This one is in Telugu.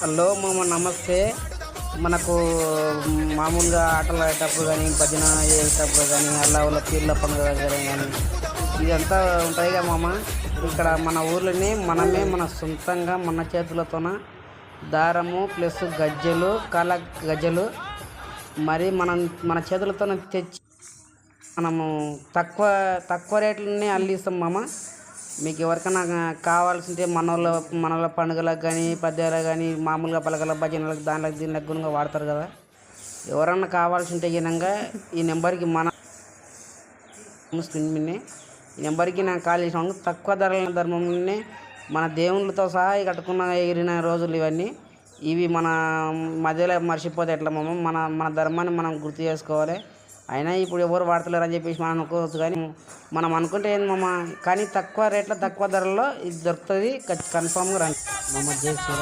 హలో మామ, నమస్తే. మనకు మామూలుగా ఆటలు ఆడేటప్పుడు కానీ, భజన చేసేటప్పుడు కానీ, వాళ్ళ పీర్ల పండుగ దగ్గర కానీ ఇదంతా ఉంటాయి కదా మామ. ఇక్కడ మన ఊర్లోనే మన సొంతంగా మన చేతులతోన దారము ప్లస్ గజ్జలు, కాళ్ళ గజ్జలు మరి మన చేతులతో తెచ్చి మనము తక్కువ తక్కువ రేట్లనే అల్లిస్తాం మామ. మీకు ఎవరికైనా కావాల్సింటే మనోళ్ళ పండుగలకు కానీ, పద్యాలకు కానీ, మామూలుగా పలకల భజనలకు దానిలకు దీనికి గుణంగా వాడతారు కదా. ఎవరన్నా కావాల్సింటే గినంగా ఈ నెంబర్కి స్క్రీన్ ఈ నెంబర్కి నేను కాల్ చేసినాము. తక్కువ ధరల ధర్మంలోనే మన దేవుళ్ళతో సహా కట్టుకున్న ఎగిరిన రోజులు ఇవన్నీ. ఇవి మన మధ్యలో మర్చిపోతే ఎట్లా మామ. మన ధర్మాన్ని మనం గుర్తు చేసుకోవాలి. అయినా ఇప్పుడు ఎవరు వాడతలేరు అని చెప్పేసి మనం అనుకోవచ్చు, కానీ మనం అనుకుంటే ఏంది మామ. కానీ తక్కువ రేట్లో తక్కువ ధరల్లో ఇది దొరుకుతుంది. కన్ఫామ్గా రండి మామ. జై శ్రీరామ్.